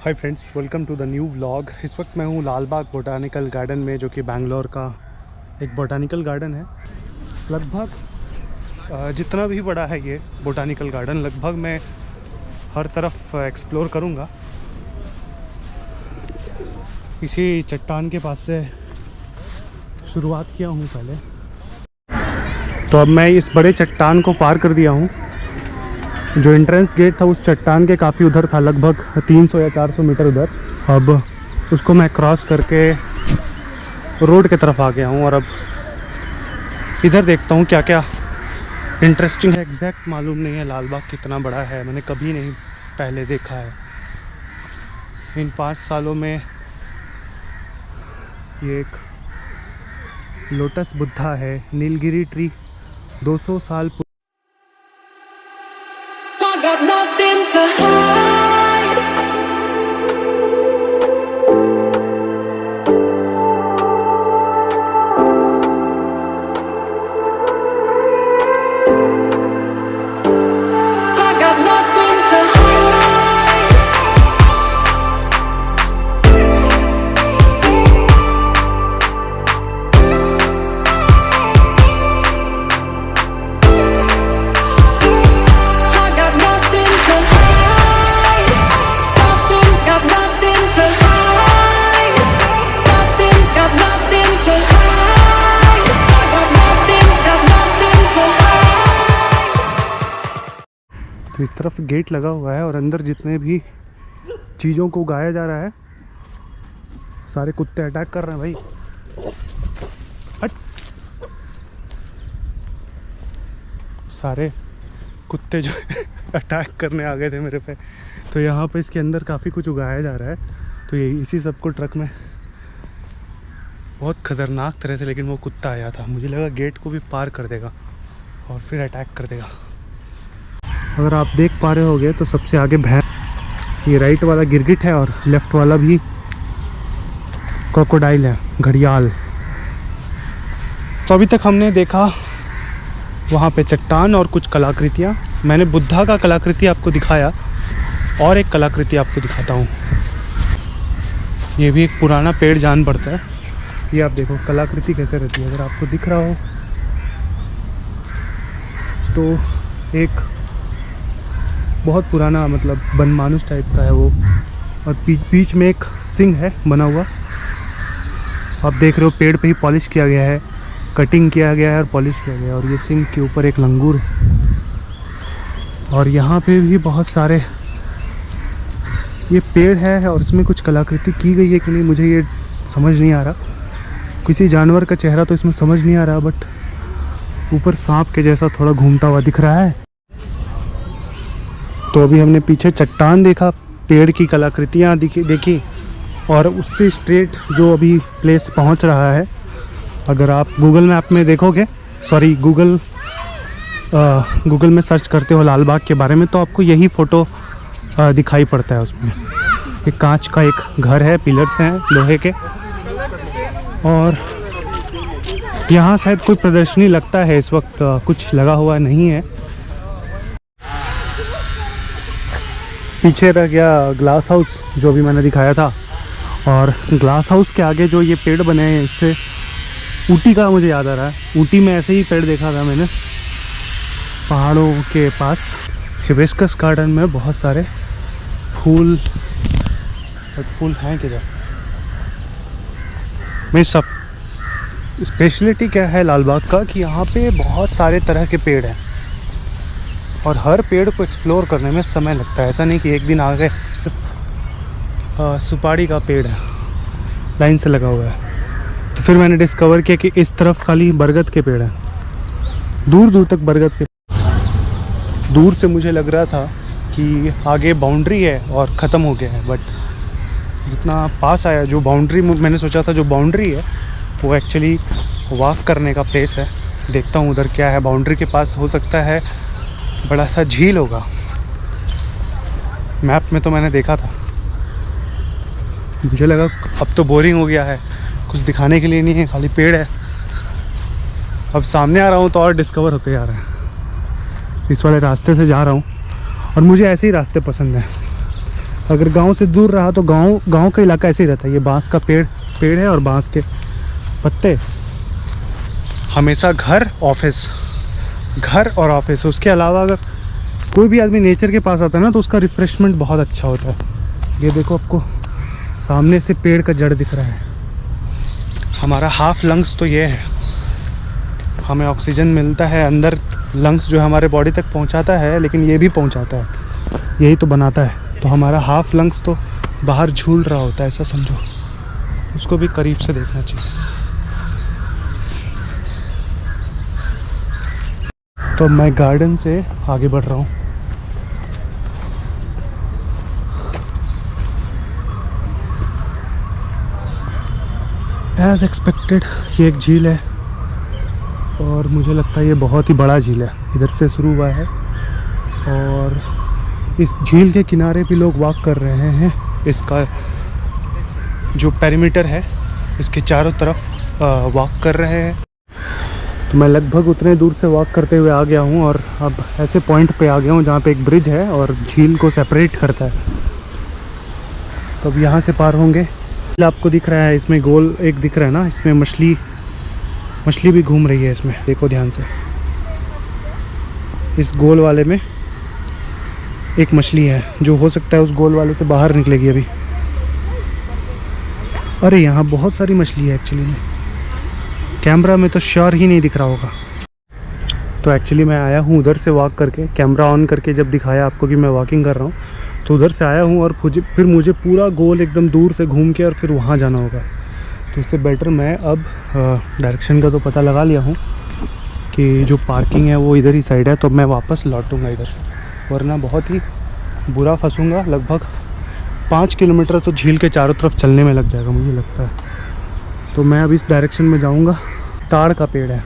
Hi friends, welcome to the new vlog. इस वक्त मैं हूँ लाल बाग बोटानिकल गार्डन में, जो कि बैंगलोर का एक बोटानिकल गार्डन है। लगभग जितना भी बड़ा है ये बोटानिकल गार्डन, लगभग मैं हर तरफ एक्सप्लोर करूँगा। इसी चट्टान के पास से शुरुआत किया हूँ पहले, तो अब मैं इस बड़े चट्टान को पार कर दिया हूँ। जो एंट्रेंस गेट था उस चट्टान के काफ़ी उधर था, लगभग 300 या 400 मीटर उधर। अब उसको मैं क्रॉस करके रोड की तरफ आ गया हूँ और अब इधर देखता हूँ क्या क्या इंटरेस्टिंग है। एग्जैक्ट मालूम नहीं है लाल बाग कितना बड़ा है, मैंने कभी नहीं पहले देखा है। इन 5 सालों में ये एक लोटस बुद्धा है, नीलगिरी ट्री 200 साल got nothing to hide. I got nothing to hide. I got nothing to hide. Nothing, got nothing to hide. Nothing, got nothing to hide. I got nothing to hide. तो इस तरफ gate लगा हुआ है और अंदर जितने भी चीज़ों को उगाया जा रहा है, सारे कुत्ते अटैक कर रहे हैं भाई। हट। सारे कुत्ते जो अटैक करने आ गए थे मेरे पे। तो यहाँ पे इसके अंदर काफ़ी कुछ उगाया जा रहा है। तो ये इसी सब को ट्रक में बहुत ख़तरनाक तरह से, लेकिन वो कुत्ता आया था, मुझे लगा गेट को भी पार कर देगा और फिर अटैक कर देगा। अगर आप देख पा रहे होगे तो सबसे आगे भैंस, ये राइट वाला गिरगिट है और लेफ्ट वाला भी क्रोकोडाइल है, घड़ियाल। तो अभी तक हमने देखा वहाँ पे चट्टान और कुछ कलाकृतियाँ। मैंने बुद्धा का कलाकृति आपको दिखाया, और एक कलाकृति आपको दिखाता हूँ। ये भी एक पुराना पेड़ जान पड़ता है। ये आप देखो कलाकृति कैसे रहती है, अगर आपको दिख रहा हो तो एक बहुत पुराना, मतलब बनमानुष टाइप का है वो, और बीच में एक सिंह है बना हुआ। आप देख रहे हो पेड़ पे ही पॉलिश किया गया है, कटिंग किया गया है और पॉलिश किया गया है। और ये सिंह के ऊपर एक लंगूर है। और यहाँ पे भी बहुत सारे ये पेड़ है और इसमें कुछ कलाकृति की गई है कि नहीं, मुझे ये समझ नहीं आ रहा। किसी जानवर का चेहरा तो इसमें समझ नहीं आ रहा, बट ऊपर सांप के जैसा थोड़ा घूमता हुआ दिख रहा है। तो अभी हमने पीछे चट्टान देखा, पेड़ की कलाकृतियाँ देखी, और उससे स्ट्रेट जो अभी प्लेस पहुंच रहा है, अगर आप गूगल मैप में देखोगे, सॉरी गूगल में सर्च करते हो लाल बाग के बारे में, तो आपको यही फ़ोटो दिखाई पड़ता है। उसमें एक कांच का एक घर है, पिलर्स हैं लोहे के, और यहाँ शायद कोई प्रदर्शनी लगता है इस वक्त, कुछ लगा हुआ नहीं है। पीछे रह गया ग्लास हाउस जो भी मैंने दिखाया था, और ग्लास हाउस के आगे जो ये पेड़ बने हैं, इससे ऊटी का मुझे याद आ रहा है। ऊटी में ऐसे ही पेड़ देखा था मैंने पहाड़ों के पास। हिबिस्कस गार्डन में बहुत सारे फूल, बट फूल हैं किधर? मेरी सब स्पेशलिटी क्या है लाल बाग का, कि यहाँ पे बहुत सारे तरह के पेड़ हैं और हर पेड़ को एक्सप्लोर करने में समय लगता है। ऐसा नहीं कि एक दिन आ गए। सुपारी का पेड़ है, लाइन से लगा हुआ है। तो फिर मैंने डिस्कवर किया कि इस तरफ खाली बरगद के पेड़ हैं, दूर दूर तक बरगद के। दूर से मुझे लग रहा था कि आगे बाउंड्री है और ख़त्म हो गया है, बट जितना पास आया, जो बाउंड्री मैंने सोचा था जो बाउंड्री है, वो एक्चुअली वॉक करने का प्लेस है। देखता हूँ उधर क्या है। बाउंड्री के पास हो सकता है बड़ा सा झील होगा, मैप में तो मैंने देखा था। मुझे लगा अब तो बोरिंग हो गया है, कुछ दिखाने के लिए नहीं है, खाली पेड़ है। अब सामने आ रहा हूँ तो और डिस्कवर होते जा रहा है। इस वाले रास्ते से जा रहा हूँ और मुझे ऐसे ही रास्ते पसंद हैं। अगर गांव से दूर रहा तो गांव का इलाका ऐसे ही रहता है। ये बांस का पेड़ है और बांस के पत्ते। हमेशा घर और ऑफिस। उसके अलावा अगर कोई भी आदमी नेचर के पास आता है ना तो उसका रिफ़्रेशमेंट बहुत अच्छा होता है। ये देखो, आपको सामने से पेड़ का जड़ दिख रहा है। हमारा हाफ लंग्स तो ये है, हमें ऑक्सीजन मिलता है अंदर। लंग्स जो हमारे बॉडी तक पहुंचाता है, लेकिन ये भी पहुंचाता है, यही तो बनाता है। तो हमारा हाफ लंग्स तो बाहर झूल रहा होता है, ऐसा समझो। उसको भी करीब से देखना चाहिए। तो मैं गार्डन से आगे बढ़ रहा हूँ। एज एक्सपेक्टेड ये एक झील है और मुझे लगता है ये बहुत ही बड़ा झील है। इधर से शुरू हुआ है और इस झील के किनारे भी लोग वॉक कर रहे हैं। इसका जो पेरीमीटर है इसके चारों तरफ वॉक कर रहे हैं। तो मैं लगभग उतने दूर से वॉक करते हुए आ गया हूँ और अब ऐसे पॉइंट पे आ गया हूँ जहाँ पे एक ब्रिज है और झील को सेपरेट करता है। तो अब यहाँ से पार होंगे। आपको दिख रहा है इसमें गोल एक दिख रहा है ना, इसमें मछली भी घूम रही है इसमें, देखो ध्यान से। इस गोल वाले में एक मछली है जो हो सकता है उस गोल वाले से बाहर निकलेगी अभी। अरे यहाँ बहुत सारी मछली है एक्चुअली में, कैमरा में तो श्योर ही नहीं दिख रहा होगा। तो एक्चुअली मैं आया हूँ उधर से वॉक करके, कैमरा ऑन करके जब दिखाया आपको कि मैं वॉकिंग कर रहा हूँ तो उधर से आया हूँ और फिर मुझे पूरा गोल एकदम दूर से घूम के और फिर वहाँ जाना होगा। तो इससे बेटर मैं अब डायरेक्शन का तो पता लगा लिया हूँ कि जो पार्किंग है वो इधर ही साइड है, तो मैं वापस लौटूंगा इधर से, वरना बहुत ही बुरा फंसूंगा। लगभग 5 किलोमीटर तो झील के चारों तरफ चलने में लग जाएगा मुझे लगता है। तो मैं अब इस डायरेक्शन में जाऊंगा। ताड़ का पेड़ है।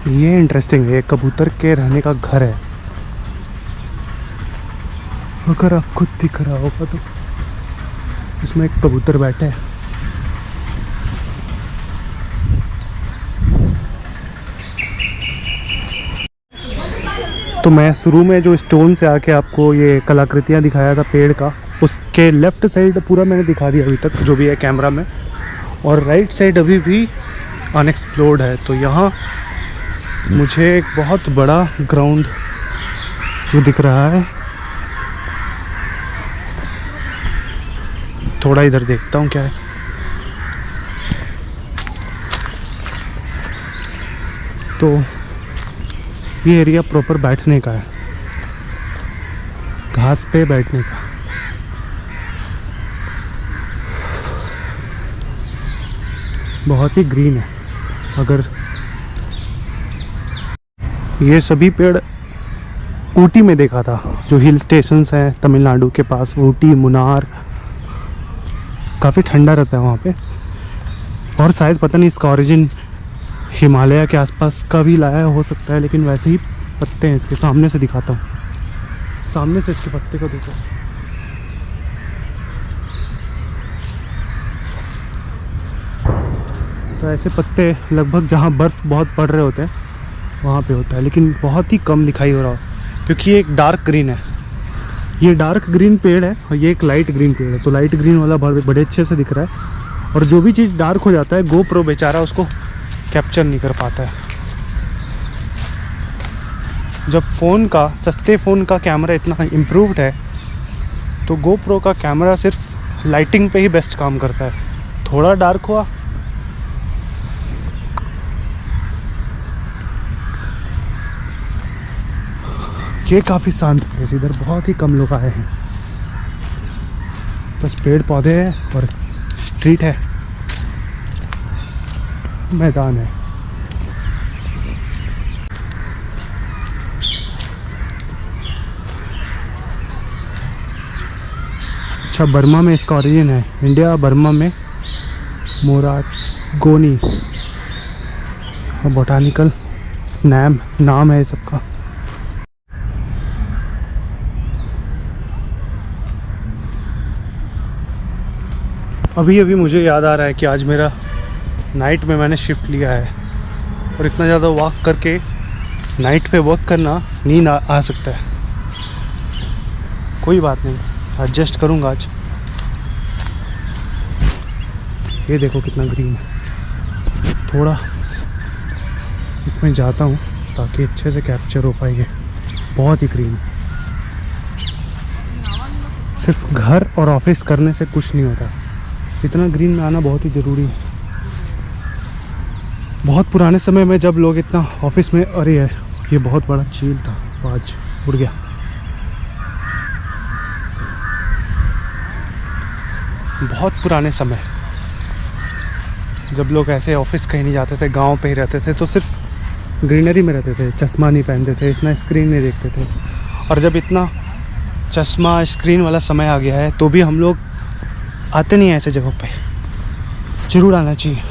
ये इंटरेस्टिंग है, कबूतर के रहने का घर है। अगर आपको दिख रहा होगा तो इसमें एक कबूतर बैठे है। तो मैं शुरू में जो स्टोन से आके आपको ये कलाकृतियाँ दिखाया था पेड़ का, उसके लेफ़्ट साइड पूरा मैंने दिखा दिया अभी तक जो भी है कैमरा में, और राइट साइड अभी भी अनएक्सप्लोर्ड है। तो यहाँ मुझे एक बहुत बड़ा ग्राउंड जो दिख रहा है। थोड़ा इधर देखता हूँ क्या है। तो ये एरिया प्रॉपर बैठने का है, घास पे बैठने का। बहुत ही ग्रीन है। अगर ये सभी पेड़ ऊटी में देखा था, जो हिल स्टेशंस हैं तमिलनाडु के पास, ऊटी, मुन्नार, काफ़ी ठंडा रहता है वहाँ पे। और शायद पता नहीं इसका ओरिजिन हिमालय के आसपास का भी लाया हो सकता है, लेकिन वैसे ही पत्ते हैं इसके। सामने से दिखाता हूँ, सामने से इसके पत्ते को देखो। तो ऐसे पत्ते लगभग जहाँ बर्फ़ बहुत पड़ रहे होते हैं वहाँ पे होता है, लेकिन बहुत ही कम दिखाई हो रहा हो क्योंकि ये एक डार्क ग्रीन है। ये डार्क ग्रीन पेड़ है और ये एक लाइट ग्रीन पेड़ है। तो लाइट ग्रीन वाला बड़े अच्छे से दिख रहा है, और जो भी चीज़ डार्क हो जाता है गोप्रो बेचारा उसको कैप्चर नहीं कर पाता है। जब सस्ते फ़ोन का कैमरा इतना इम्प्रूव्ड है तो गोप्रो का कैमरा सिर्फ लाइटिंग पे ही बेस्ट काम करता है। थोड़ा डार्क हुआ, ये काफ़ी शांत प्लेस, इधर बहुत ही कम लोग आए हैं, बस पेड़ पौधे हैं और स्ट्रीट है, मैदान है। अच्छा, बर्मा में इसका ओरिजिन है। इंडिया बर्मा में मोरागोनी बोटानिकल नाम है सबका। अभी मुझे याद आ रहा है कि आज मेरा नाइट में मैंने शिफ्ट लिया है, और इतना ज़्यादा वॉक करके नाइट पे वॉक करना नींद आ सकता है। कोई बात नहीं, एडजस्ट करूँगा आज। ये देखो कितना ग्रीन है। थोड़ा इसमें जाता हूँ ताकि अच्छे से कैप्चर हो पाएंगे। बहुत ही ग्रीन है। सिर्फ घर और ऑफिस करने से कुछ नहीं होता, इतना ग्रीन में आना बहुत ही ज़रूरी है। बहुत पुराने समय में जब लोग इतना ऑफिस में, अरे ये बहुत बड़ा चील था, आज उड़ गया। बहुत पुराने समय जब लोग ऐसे ऑफिस कहीं नहीं जाते थे, गांव पे ही रहते थे, तो सिर्फ ग्रीनरी में रहते थे, चश्मा नहीं पहनते थे, इतना स्क्रीन नहीं देखते थे। और जब इतना चश्मा स्क्रीन वाला समय आ गया है तो भी हम लोग आते नहीं हैं ऐसे जगहों पे। ज़रूर आना चाहिए।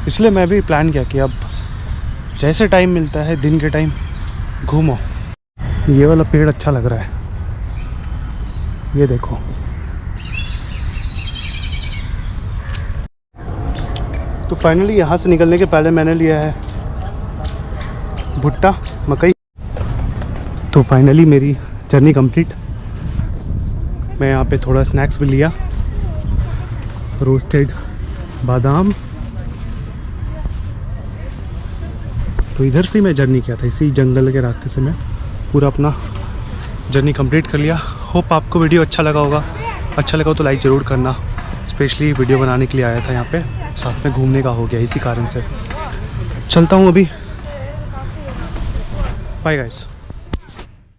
इसलिए मैं भी प्लान किया कि अब जैसे टाइम मिलता है दिन के टाइम घूमो। ये वाला पेड़ अच्छा लग रहा है, ये देखो। तो फाइनली यहाँ से निकलने के पहले मैंने लिया है भुट्टा मकई। तो फाइनली मेरी जर्नी कंप्लीट। मैं यहाँ पे थोड़ा स्नैक्स भी लिया, रोस्टेड बादाम। तो इधर से मैं जर्नी किया था, इसी जंगल के रास्ते से मैं पूरा अपना जर्नी कंप्लीट कर लिया। होप आपको वीडियो अच्छा लगा होगा। अच्छा लगा तो लाइक ज़रूर करना। स्पेशली वीडियो बनाने के लिए आया था यहाँ पे, साथ में घूमने का हो गया इसी कारण से। चलता हूँ अभी, बाय गाइस।